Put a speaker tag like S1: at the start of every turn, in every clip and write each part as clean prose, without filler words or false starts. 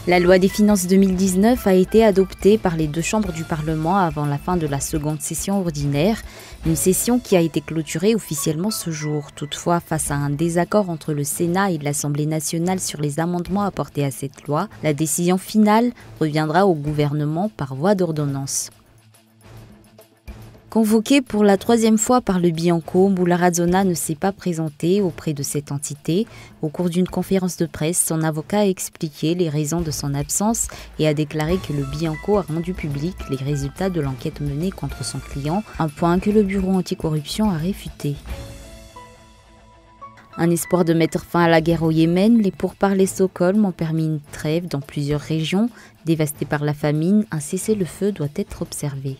S1: La loi des finances 2019 a été adoptée par les deux chambres du Parlement avant la fin de la seconde session ordinaire, une session qui a été clôturée officiellement ce jour. Toutefois, face à un désaccord entre le Sénat et l'Assemblée nationale sur les amendements apportés à cette loi, la décision finale reviendra au gouvernement par voie d'ordonnance. Convoqué pour la troisième fois par le Bianco, Boularazzona ne s'est pas présenté auprès de cette entité. Au cours d'une conférence de presse, son avocat a expliqué les raisons de son absence et a déclaré que le Bianco a rendu public les résultats de l'enquête menée contre son client, un point que le bureau anticorruption a réfuté. Un espoir de mettre fin à la guerre au Yémen, les pourparlers Stockholm ont permis une trêve dans plusieurs régions. Dévastées par la famine, un cessez-le-feu doit être observé.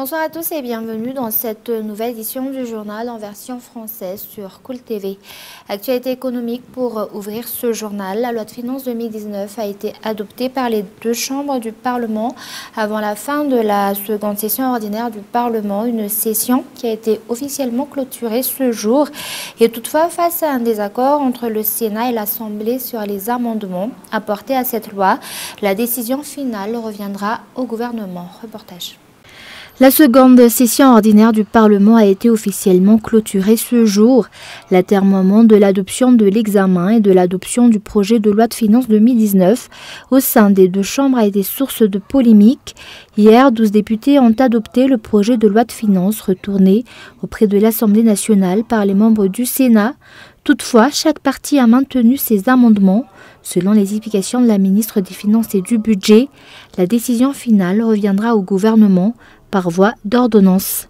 S2: Bonsoir à tous et bienvenue dans cette nouvelle édition du journal en version française sur Cool TV. Actualité économique pour ouvrir ce journal. La loi de finances 2019 a été adoptée par les deux chambres du Parlement avant la fin de la seconde session ordinaire du Parlement, une session qui a été officiellement clôturée ce jour. Et toutefois, face à un désaccord entre le Sénat et l'Assemblée sur les amendements apportés à cette loi, la décision finale reviendra au gouvernement. Reportage.
S3: La seconde session ordinaire du Parlement a été officiellement clôturée ce jour. L'atermoiement de l'adoption de l'examen et de l'adoption du projet de loi de finances 2019 au sein des deux chambres a été source de polémique. Hier, 12 députés ont adopté le projet de loi de finances retourné auprès de l'Assemblée nationale par les membres du Sénat. Toutefois, chaque parti a maintenu ses amendements. Selon les explications de la ministre des Finances et du Budget, la décision finale reviendra au gouvernement par voie d'ordonnance.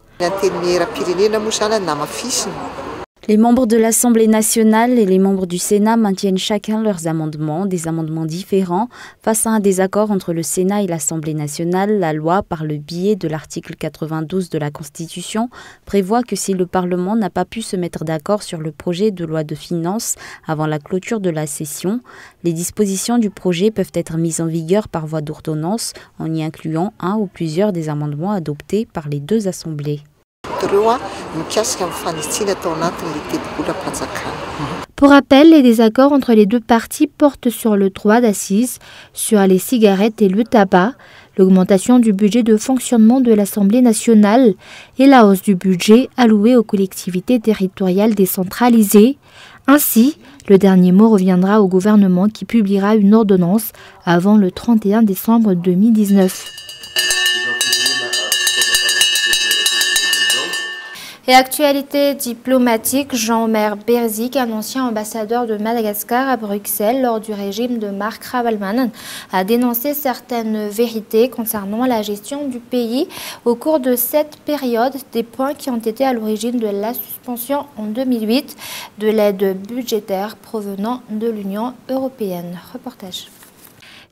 S1: Les membres de l'Assemblée nationale et les membres du Sénat maintiennent chacun leurs amendements, des amendements différents. Face à un désaccord entre le Sénat et l'Assemblée nationale, la loi, par le biais de l'article 92 de la Constitution, prévoit que si le Parlement n'a pas pu se mettre d'accord sur le projet de loi de finances avant la clôture de la session, les dispositions du projet peuvent être mises en vigueur par voie d'ordonnance en y incluant un ou plusieurs des amendements adoptés par les deux assemblées.
S3: Pour rappel, les désaccords entre les deux parties portent sur le droit d'assises, sur les cigarettes et le tabac, l'augmentation du budget de fonctionnement de l'Assemblée nationale et la hausse du budget alloué aux collectivités territoriales décentralisées. Ainsi, le dernier mot reviendra au gouvernement qui publiera une ordonnance avant le 31 décembre 2019.
S2: Et actualité diplomatique, Jean-Omer Berzik, un ancien ambassadeur de Madagascar à Bruxelles lors du régime de Marc Ravalomanana, a dénoncé certaines vérités concernant la gestion du pays au cours de cette période, des points qui ont été à l'origine de la suspension en 2008 de l'aide budgétaire provenant de l'Union européenne. Reportage.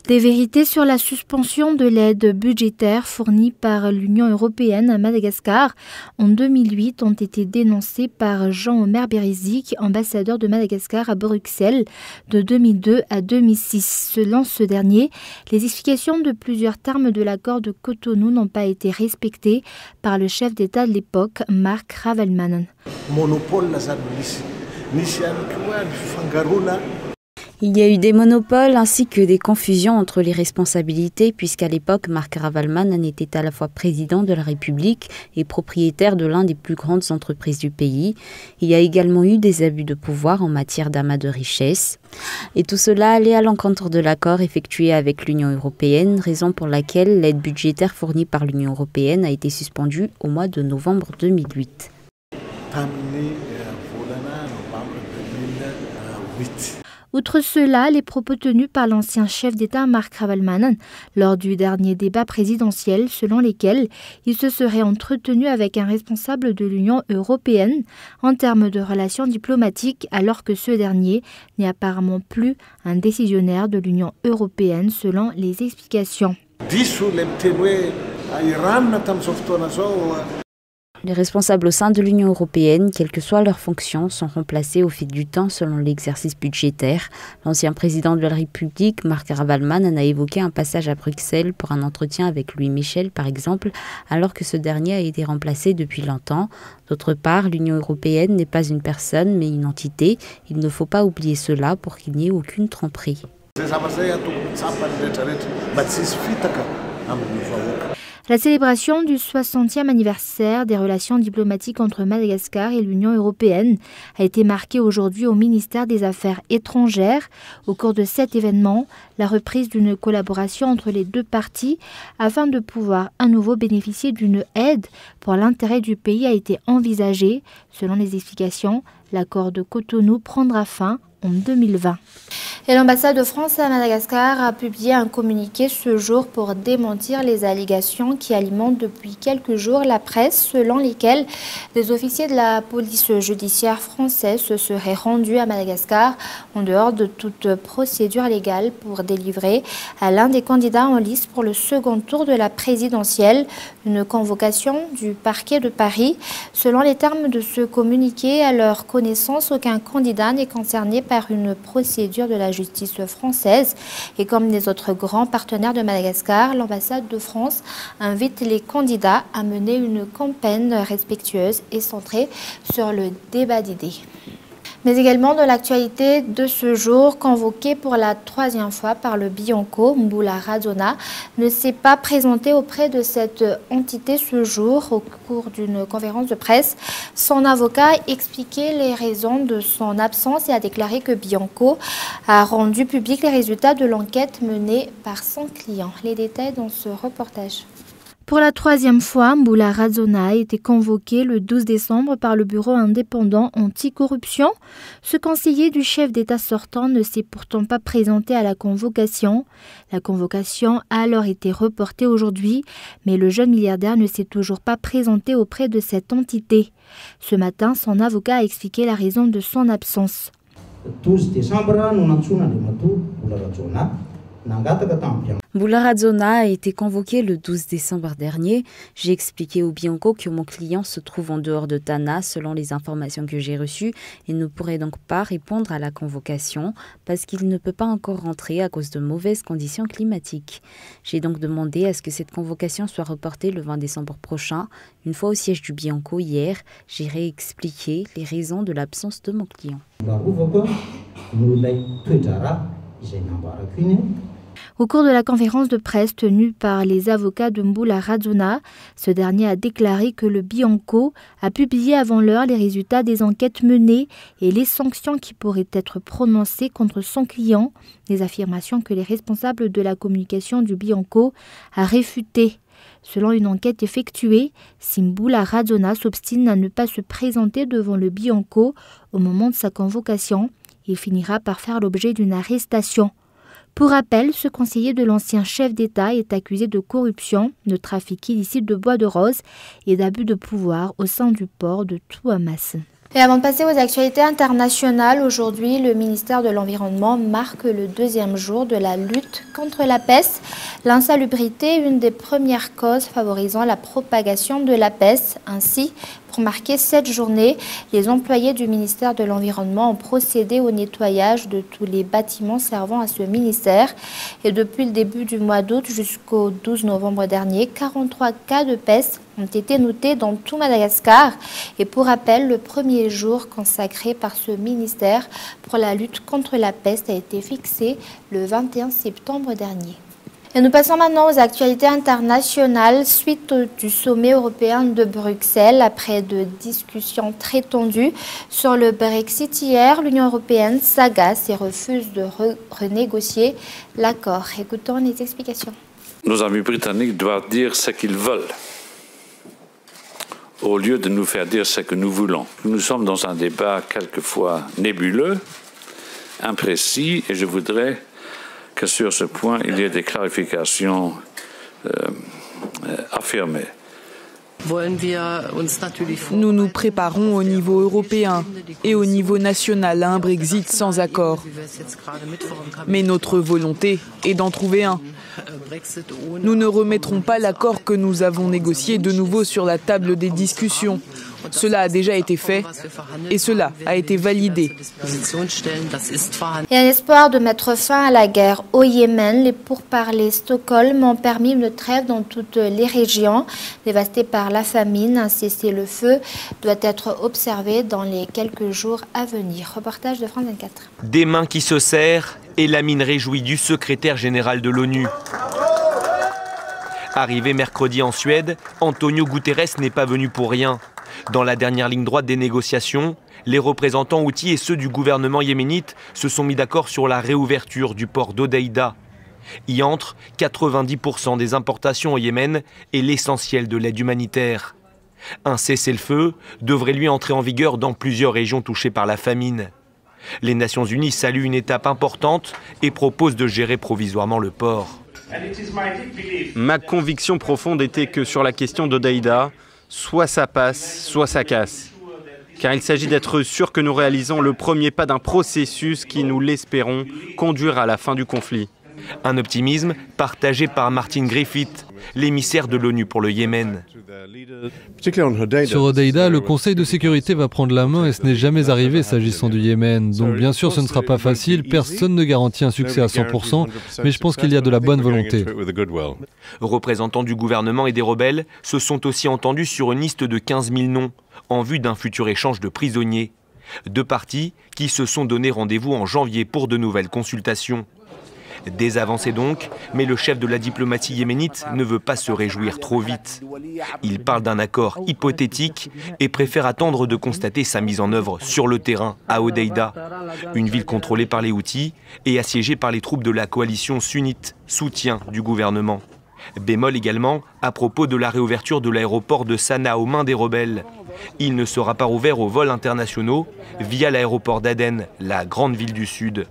S3: Des vérités sur la suspension de l'aide budgétaire fournie par l'Union européenne à Madagascar en 2008 ont été dénoncées par Jean-Omer Berzik, ambassadeur de Madagascar à Bruxelles de 2002 à 2006. Selon ce dernier, les explications de plusieurs termes de l'accord de Cotonou n'ont pas été respectées par le chef d'État de l'époque, Marc Ravalomanana.
S1: Il y a eu des monopoles ainsi que des confusions entre les responsabilités puisqu'à l'époque, Marc Ravalomanana était à la fois président de la République et propriétaire de l'une des plus grandes entreprises du pays. Il y a également eu des abus de pouvoir en matière d'amas de richesses. Et tout cela allait à l'encontre de l'accord effectué avec l'Union européenne, raison pour laquelle l'aide budgétaire fournie par l'Union européenne a été suspendue au mois de novembre 2008.
S3: Outre cela, les propos tenus par l'ancien chef d'État Marc Ravalomanana lors du dernier débat présidentiel selon lesquels il se serait entretenu avec un responsable de l'Union européenne en termes de relations diplomatiques alors que ce dernier n'est apparemment plus un décisionnaire de l'Union européenne selon les explications.
S1: Les responsables au sein de l'Union européenne, quelles que soient leurs fonctions, sont remplacés au fil du temps selon l'exercice budgétaire. L'ancien président de la République, Marc Ravalman, en a évoqué un passage à Bruxelles pour un entretien avec Louis Michel, par exemple, alors que ce dernier a été remplacé depuis longtemps. D'autre part, l'Union européenne n'est pas une personne, mais une entité. Il ne faut pas oublier cela pour qu'il n'y ait aucune tromperie.
S3: La célébration du 60e anniversaire des relations diplomatiques entre Madagascar et l'Union européenne a été marquée aujourd'hui au ministère des Affaires étrangères. Au cours de cet événement, la reprise d'une collaboration entre les deux parties afin de pouvoir à nouveau bénéficier d'une aide pour l'intérêt du pays a été envisagée. Selon les explications, l'accord de Cotonou prendra fin en 2020.
S2: Et l'ambassade de France à Madagascar a publié un communiqué ce jour pour démentir les allégations qui alimentent depuis quelques jours la presse, selon lesquelles des officiers de la police judiciaire française se seraient rendus à Madagascar en dehors de toute procédure légale pour délivrer à l'un des candidats en lice pour le second tour de la présidentielle une convocation du parquet de Paris. Selon les termes de ce communiqué, à leur connaissance, aucun candidat n'est concerné par une procédure de la justice française. Et comme les autres grands partenaires de Madagascar, l'ambassade de France invite les candidats à mener une campagne respectueuse et centrée sur le débat d'idées. Mais également de l'actualité de ce jour, convoqué pour la 3e fois par le Bianco, Mboula Radzona ne s'est pas présenté auprès de cette entité ce jour au cours d'une conférence de presse. Son avocat a expliqué les raisons de son absence et a déclaré que Bianco a rendu public les résultats de l'enquête menée par son client. Les détails dans ce reportage.
S3: Pour la 3e fois, Mboula Radzona a été convoqué le 12 décembre par le Bureau indépendant anticorruption. Ce conseiller du chef d'État sortant ne s'est pourtant pas présenté à la convocation. La convocation a alors été reportée aujourd'hui, mais le jeune milliardaire ne s'est toujours pas présenté auprès de cette entité. Ce matin, son avocat a expliqué la raison de son absence.
S4: 12 décembre,
S1: Mboula Radzona a été convoqué le 12 décembre dernier. J'ai expliqué au Bianco que mon client se trouve en dehors de Tana selon les informations que j'ai reçues et ne pourrait donc pas répondre à la convocation parce qu'il ne peut pas encore rentrer à cause de mauvaises conditions climatiques. J'ai donc demandé à ce que cette convocation soit reportée le 20 décembre prochain. Une fois au siège du Bianco hier, j'ai réexpliqué les raisons de l'absence de mon client.
S3: Au cours de la conférence de presse tenue par les avocats de Mboula Radzona, ce dernier a déclaré que le Bianco a publié avant l'heure les résultats des enquêtes menées et les sanctions qui pourraient être prononcées contre son client, des affirmations que les responsables de la communication du Bianco a réfutées. Selon une enquête effectuée, si Mboula Radzona s'obstine à ne pas se présenter devant le Bianco au moment de sa convocation, il finira par faire l'objet d'une arrestation. Pour rappel, ce conseiller de l'ancien chef d'État est accusé de corruption, de trafic illicite de bois de rose et d'abus de pouvoir au sein du port de Touamas.
S2: Et avant de passer aux actualités internationales, aujourd'hui, le ministère de l'Environnement marque le 2e jour de la lutte contre la peste. L'insalubrité est une des premières causes favorisant la propagation de la peste. Ainsi, pour marquer cette journée, les employés du ministère de l'Environnement ont procédé au nettoyage de tous les bâtiments servant à ce ministère. Et depuis le début du mois d'août jusqu'au 12 novembre dernier, 43 cas de peste ont été notés dans tout Madagascar. Et pour rappel, le premier jour consacré par ce ministère pour la lutte contre la peste a été fixé le 21 septembre dernier. Et nous passons maintenant aux actualités internationales. Suite du sommet européen de Bruxelles, après de discussions très tendues sur le Brexit hier, l'Union européenne s'agace et refuse de renégocier l'accord. Écoutons les explications.
S5: Nos amis britanniques doivent dire ce qu'ils veulent, au lieu de nous faire dire ce que nous voulons. Nous sommes dans un débat quelquefois nébuleux, imprécis, et je voudrais que sur ce point, il y ait des clarifications affirmées.
S6: Nous nous préparons au niveau européen et au niveau national à un Brexit sans accord. Mais notre volonté est d'en trouver un. Nous ne remettrons pas l'accord que nous avons négocié de nouveau sur la table des discussions. Cela a déjà été fait et cela a été validé.
S2: Et en espoir de mettre fin à la guerre au Yémen, les pourparlers Stockholm ont permis une trêve dans toutes les régions dévastées par la famine. Un cessez-le-feu doit être observé dans les quelques jours à venir. Reportage de France 24.
S4: Des mains qui se serrent et la mine réjouie du secrétaire général de l'ONU. Arrivé mercredi en Suède, Antonio Guterres n'est pas venu pour rien. Dans la dernière ligne droite des négociations, les représentants houthis et ceux du gouvernement yéménite se sont mis d'accord sur la réouverture du port d'Hodeïda. Y entrent 90% des importations au Yémen et l'essentiel de l'aide humanitaire. Un cessez-le-feu devrait lui entrer en vigueur dans plusieurs régions touchées par la famine. Les Nations Unies saluent une étape importante et proposent de gérer provisoirement le port.
S7: Ma conviction profonde était que sur la question d'Hodeïda, soit ça passe, soit ça casse. Car il s'agit d'être sûr que nous réalisons le premier pas d'un processus qui, nous l'espérons, conduira à la fin du conflit.
S4: Un optimisme partagé par Martin Griffith, l'émissaire de l'ONU pour le Yémen.
S8: Sur Hodeïda, le Conseil de sécurité va prendre la main et ce n'est jamais arrivé s'agissant du Yémen. Donc bien sûr ce ne sera pas facile, personne ne garantit un succès à 100%, mais je pense qu'il y a de la bonne volonté.
S4: Représentants du gouvernement et des rebelles se sont aussi entendus sur une liste de 15 000 noms en vue d'un futur échange de prisonniers. Deux partis qui se sont donné rendez-vous en janvier pour de nouvelles consultations. Des avancées donc, mais le chef de la diplomatie yéménite ne veut pas se réjouir trop vite. Il parle d'un accord hypothétique et préfère attendre de constater sa mise en œuvre sur le terrain à Hodeïda, une ville contrôlée par les Houthis et assiégée par les troupes de la coalition sunnite, soutien du gouvernement. Bémol également à propos de la réouverture de l'aéroport de Sanaa aux mains des rebelles. Il ne sera pas ouvert aux vols internationaux via l'aéroport d'Aden, la grande ville du Sud.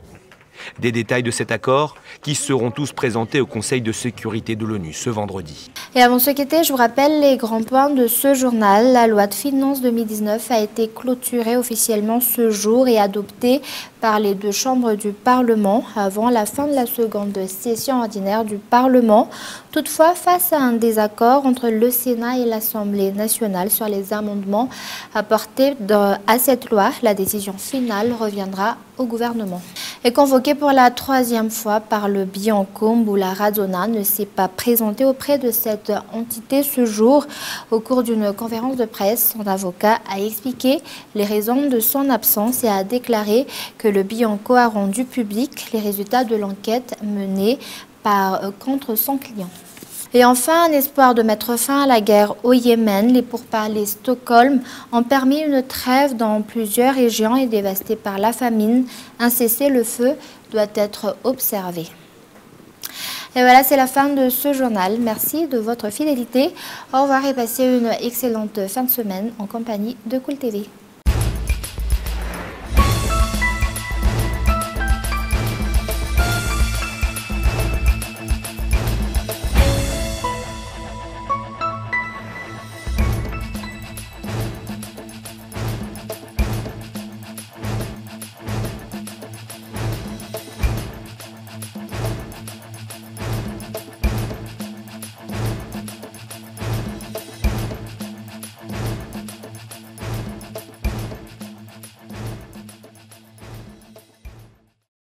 S4: Des détails de cet accord qui seront tous présentés au Conseil de sécurité de l'ONU ce vendredi.
S2: Et avant de se quitter, je vous rappelle les grands points de ce journal. La loi de finances 2019 a été clôturée officiellement ce jour et adoptée par les deux chambres du Parlement avant la fin de la seconde session ordinaire du Parlement. Toutefois, face à un désaccord entre le Sénat et l'Assemblée nationale sur les amendements apportés à cette loi, la décision finale reviendra au gouvernement. Et convoqué pour la troisième fois par le Bianco, Mboula Radzona ne s'est pas présenté auprès de cette entité ce jour. Au cours d'une conférence de presse, son avocat a expliqué les raisons de son absence et a déclaré que le Bianco a rendu public les résultats de l'enquête menée contre son client. Et enfin, en espoir de mettre fin à la guerre au Yémen, les pourparlers Stockholm ont permis une trêve dans plusieurs régions et dévastées par la famine. Un cessez-le-feu doit être observé. Et voilà, c'est la fin de ce journal. Merci de votre fidélité. Au revoir et passez une excellente fin de semaine en compagnie de Cool TV.